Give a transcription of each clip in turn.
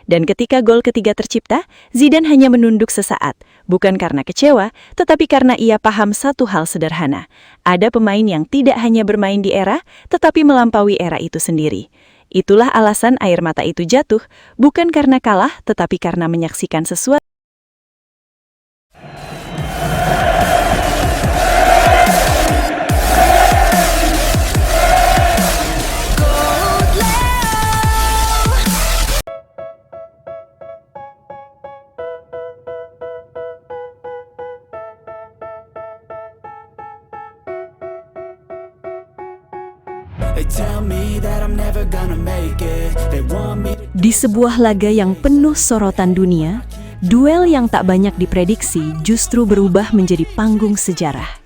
Dan ketika gol ketiga tercipta, Zidane hanya menunduk sesaat, bukan karena kecewa, tetapi karena ia paham satu hal sederhana. Ada pemain yang tidak hanya bermain di era, tetapi melampaui era itu sendiri. Itulah alasan air mata itu jatuh, bukan karena kalah, tetapi karena menyaksikan sesuatu. Di sebuah laga yang penuh sorotan dunia, duel yang tak banyak diprediksi justru berubah menjadi panggung sejarah.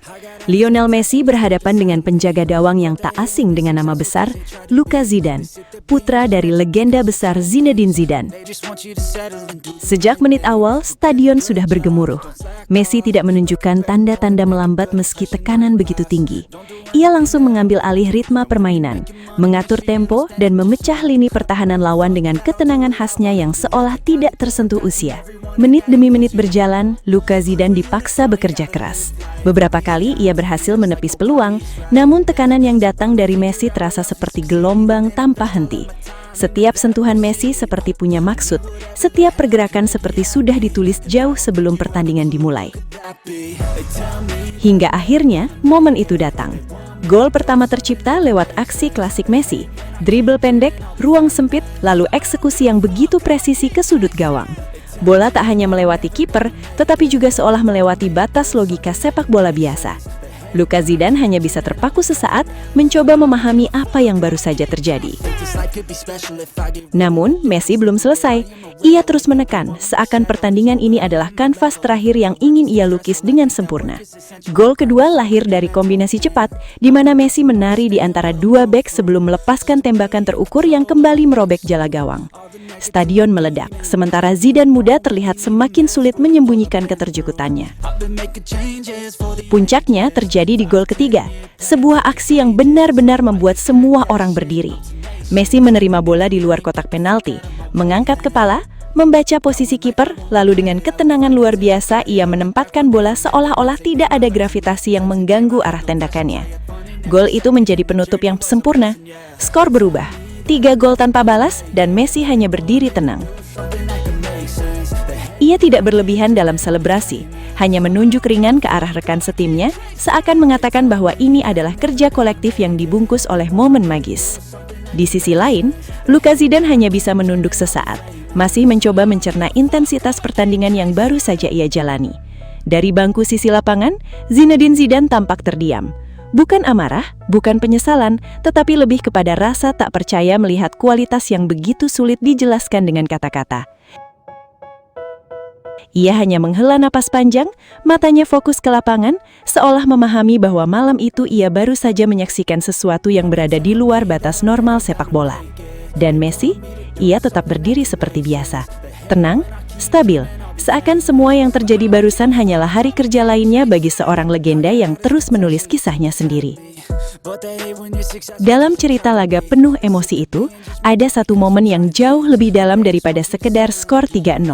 Lionel Messi berhadapan dengan penjaga gawang yang tak asing dengan nama besar, Luka Zidane, putra dari legenda besar Zinedine Zidane. Sejak menit awal, stadion sudah bergemuruh. Messi tidak menunjukkan tanda-tanda melambat meski tekanan begitu tinggi. Ia langsung mengambil alih ritme permainan, mengatur tempo, dan memecah lini pertahanan lawan dengan ketenangan khasnya yang seolah tidak tersentuh usia. Menit demi menit berjalan, Luka Zidane dipaksa bekerja keras. Beberapa kali ia berhasil menepis peluang, namun tekanan yang datang dari Messi terasa seperti gelombang tanpa henti. Setiap sentuhan Messi seperti punya maksud, setiap pergerakan seperti sudah ditulis jauh sebelum pertandingan dimulai. Hingga akhirnya, momen itu datang. Gol pertama tercipta lewat aksi klasik Messi, dribble pendek, ruang sempit, lalu eksekusi yang begitu presisi ke sudut gawang. Bola tak hanya melewati kiper, tetapi juga seolah melewati batas logika sepak bola biasa. Luka Zidane hanya bisa terpaku sesaat, mencoba memahami apa yang baru saja terjadi. Namun, Messi belum selesai. Ia terus menekan, seakan pertandingan ini adalah kanvas terakhir yang ingin ia lukis dengan sempurna. Gol kedua lahir dari kombinasi cepat, di mana Messi menari di antara dua bek sebelum melepaskan tembakan terukur yang kembali merobek jala gawang. Stadion meledak, sementara Zidane muda terlihat semakin sulit menyembunyikan keterkejutannya. Puncaknya terjadi di gol ketiga, sebuah aksi yang benar-benar membuat semua orang berdiri. Messi menerima bola di luar kotak penalti, mengangkat kepala, membaca posisi kiper, lalu dengan ketenangan luar biasa ia menempatkan bola seolah-olah tidak ada gravitasi yang mengganggu arah tendakannya. Gol itu menjadi penutup yang sempurna. Skor berubah, 3 gol tanpa balas dan Messi hanya berdiri tenang. Ia tidak berlebihan dalam selebrasi, hanya menunjuk ringan ke arah rekan setimnya, seakan mengatakan bahwa ini adalah kerja kolektif yang dibungkus oleh momen magis. Di sisi lain, Luka Zidane hanya bisa menunduk sesaat, masih mencoba mencerna intensitas pertandingan yang baru saja ia jalani. Dari bangku sisi lapangan, Zinedine Zidane tampak terdiam. Bukan amarah, bukan penyesalan, tetapi lebih kepada rasa tak percaya melihat kualitas yang begitu sulit dijelaskan dengan kata-kata. Ia hanya menghela napas panjang, matanya fokus ke lapangan, seolah memahami bahwa malam itu ia baru saja menyaksikan sesuatu yang berada di luar batas normal sepak bola. Dan Messi, ia tetap berdiri seperti biasa, tenang, stabil, seakan semua yang terjadi barusan hanyalah hari kerja lainnya bagi seorang legenda yang terus menulis kisahnya sendiri. Dalam cerita laga penuh emosi itu, ada satu momen yang jauh lebih dalam daripada sekedar skor 3-0.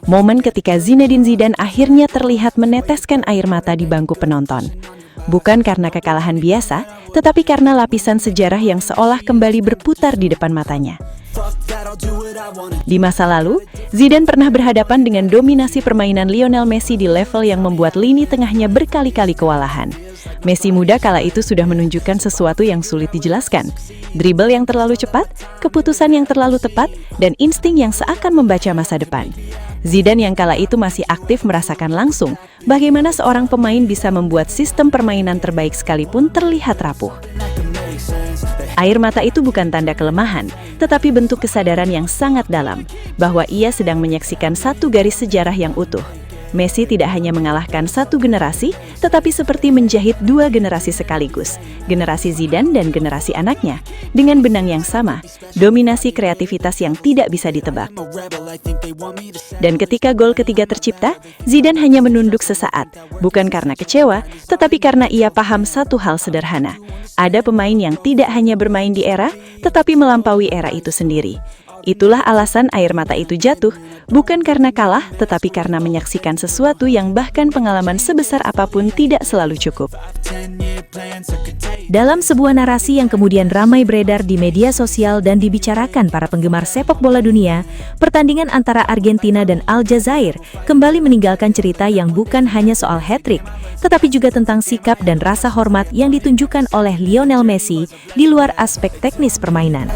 Momen ketika Zinedine Zidane akhirnya terlihat meneteskan air mata di bangku penonton. Bukan karena kekalahan biasa, tetapi karena lapisan sejarah yang seolah kembali berputar di depan matanya. Di masa lalu, Zidane pernah berhadapan dengan dominasi permainan Lionel Messi di level yang membuat lini tengahnya berkali-kali kewalahan. Messi muda kala itu sudah menunjukkan sesuatu yang sulit dijelaskan. Dribble yang terlalu cepat, keputusan yang terlalu tepat, dan insting yang seakan membaca masa depan. Zidane yang kala itu masih aktif merasakan langsung bagaimana seorang pemain bisa membuat sistem permainan terbaik sekalipun terlihat rapuh. Air mata itu bukan tanda kelemahan, tetapi bentuk kesadaran yang sangat dalam bahwa ia sedang menyaksikan satu garis sejarah yang utuh. Messi tidak hanya mengalahkan satu generasi, tetapi seperti menjahit 2 generasi sekaligus, generasi Zidane dan generasi anaknya, dengan benang yang sama, dominasi kreativitas yang tidak bisa ditebak. Dan ketika gol ketiga tercipta, Zidane hanya menunduk sesaat, bukan karena kecewa, tetapi karena ia paham satu hal sederhana. Ada pemain yang tidak hanya bermain di era, tetapi melampaui era itu sendiri. Itulah alasan air mata itu jatuh, bukan karena kalah, tetapi karena menyaksikan sesuatu yang bahkan pengalaman sebesar apapun tidak selalu cukup. Dalam sebuah narasi yang kemudian ramai beredar di media sosial dan dibicarakan para penggemar sepak bola dunia, pertandingan antara Argentina dan Aljazair kembali meninggalkan cerita yang bukan hanya soal hat-trick, tetapi juga tentang sikap dan rasa hormat yang ditunjukkan oleh Lionel Messi di luar aspek teknis permainan.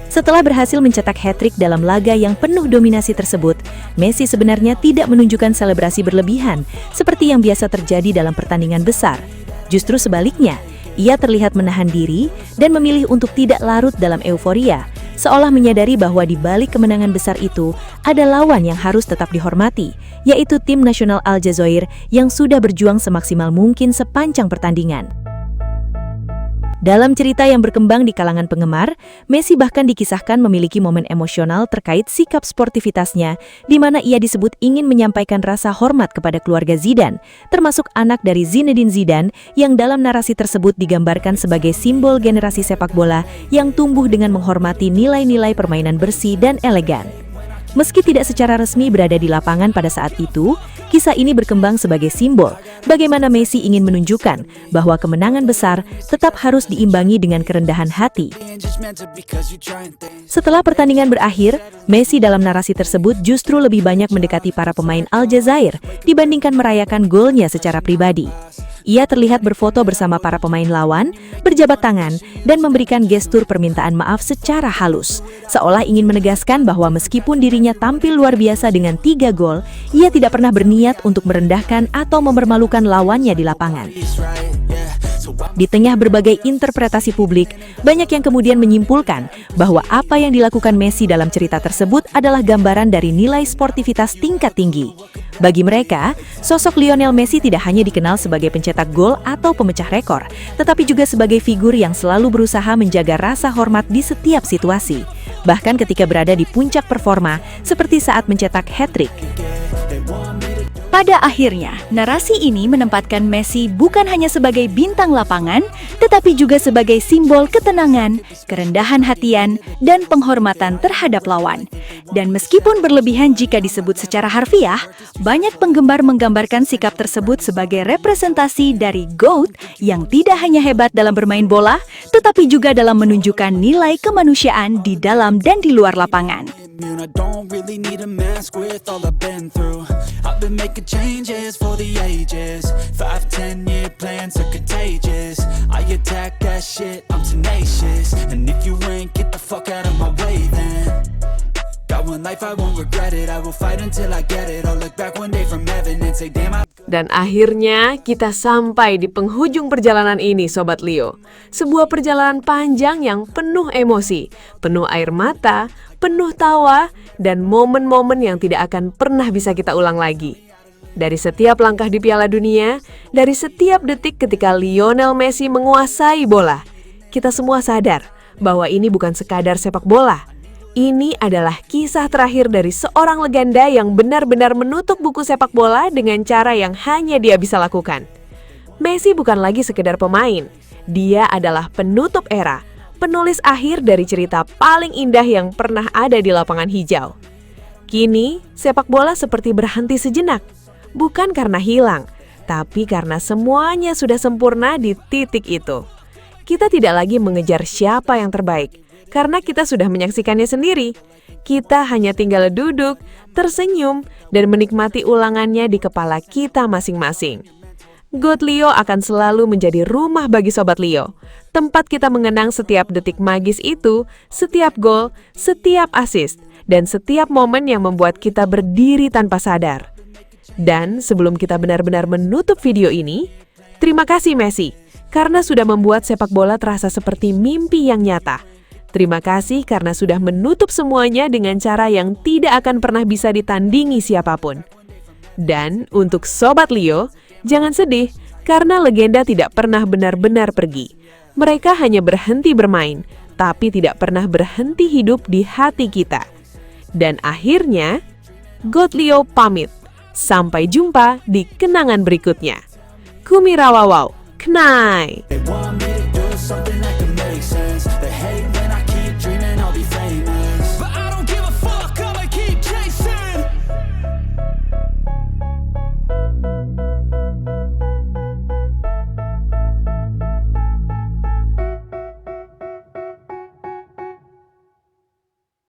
Setelah berhasil mencetak hat-trick dalam laga yang penuh dominasi tersebut, Messi sebenarnya tidak menunjukkan selebrasi berlebihan seperti yang biasa terjadi dalam pertandingan besar. Justru sebaliknya, ia terlihat menahan diri dan memilih untuk tidak larut dalam euforia, seolah menyadari bahwa di balik kemenangan besar itu ada lawan yang harus tetap dihormati, yaitu tim nasional Aljazair yang sudah berjuang semaksimal mungkin sepanjang pertandingan. Dalam cerita yang berkembang di kalangan penggemar, Messi bahkan dikisahkan memiliki momen emosional terkait sikap sportivitasnya, di mana ia disebut ingin menyampaikan rasa hormat kepada keluarga Zidane, termasuk anak dari Zinedine Zidane yang dalam narasi tersebut digambarkan sebagai simbol generasi sepak bola yang tumbuh dengan menghormati nilai-nilai permainan bersih dan elegan. Meski tidak secara resmi berada di lapangan pada saat itu, kisah ini berkembang sebagai simbol bagaimana Messi ingin menunjukkan bahwa kemenangan besar tetap harus diimbangi dengan kerendahan hati. Setelah pertandingan berakhir, Messi dalam narasi tersebut justru lebih banyak mendekati para pemain Aljazair dibandingkan merayakan golnya secara pribadi. Ia terlihat berfoto bersama para pemain lawan, berjabat tangan, dan memberikan gestur permintaan maaf secara halus, seolah ingin menegaskan bahwa meskipun dirinya tampil luar biasa dengan 3 gol, ia tidak pernah berniat untuk merendahkan atau mempermalukan lawannya di lapangan. Di tengah berbagai interpretasi publik, banyak yang kemudian menyimpulkan bahwa apa yang dilakukan Messi dalam cerita tersebut adalah gambaran dari nilai sportivitas tingkat tinggi. Bagi mereka, sosok Lionel Messi tidak hanya dikenal sebagai pencetak gol atau pemecah rekor, tetapi juga sebagai figur yang selalu berusaha menjaga rasa hormat di setiap situasi, bahkan ketika berada di puncak performa, seperti saat mencetak hat-trick. Pada akhirnya, narasi ini menempatkan Messi bukan hanya sebagai bintang lapangan, tetapi juga sebagai simbol ketenangan, kerendahan hatian, dan penghormatan terhadap lawan. Dan meskipun berlebihan jika disebut secara harfiah, banyak penggemar menggambarkan sikap tersebut sebagai representasi dari GOAT yang tidak hanya hebat dalam bermain bola, tetapi juga dalam menunjukkan nilai kemanusiaan di dalam dan di luar lapangan. I don't really need a mask with all I've been through. I've been making changes for the ages. 5-10 year plans are contagious. I attack that shit, I'm tenacious. And if you ain't, get the fuck out of my way then. Got one life, I won't regret it. I will fight until I get it. I'll look back one day from heaven and say damn I... Dan akhirnya kita sampai di penghujung perjalanan ini, Sobat Leo. Sebuah perjalanan panjang yang penuh emosi, penuh air mata, penuh tawa, dan momen-momen yang tidak akan pernah bisa kita ulang lagi. Dari setiap langkah di Piala Dunia, dari setiap detik ketika Lionel Messi menguasai bola, kita semua sadar bahwa ini bukan sekadar sepak bola. Ini adalah kisah terakhir dari seorang legenda yang benar-benar menutup buku sepak bola dengan cara yang hanya dia bisa lakukan. Messi bukan lagi sekedar pemain, dia adalah penutup era, penulis akhir dari cerita paling indah yang pernah ada di lapangan hijau. Kini, sepak bola seperti berhenti sejenak, bukan karena hilang, tapi karena semuanya sudah sempurna di titik itu. Kita tidak lagi mengejar siapa yang terbaik, karena kita sudah menyaksikannya sendiri. Kita hanya tinggal duduk, tersenyum, dan menikmati ulangannya di kepala kita masing-masing. GOAT Leo akan selalu menjadi rumah bagi Sobat Leo, tempat kita mengenang setiap detik magis itu, setiap gol, setiap assist, dan setiap momen yang membuat kita berdiri tanpa sadar. Dan sebelum kita benar-benar menutup video ini, terima kasih Messi, karena sudah membuat sepak bola terasa seperti mimpi yang nyata. Terima kasih karena sudah menutup semuanya dengan cara yang tidak akan pernah bisa ditandingi siapapun. Dan untuk Sobat Leo, jangan sedih karena legenda tidak pernah benar-benar pergi. Mereka hanya berhenti bermain, tapi tidak pernah berhenti hidup di hati kita. Dan akhirnya, GOAT Leo pamit. Sampai jumpa di kenangan berikutnya. Kumirawawau, Knai!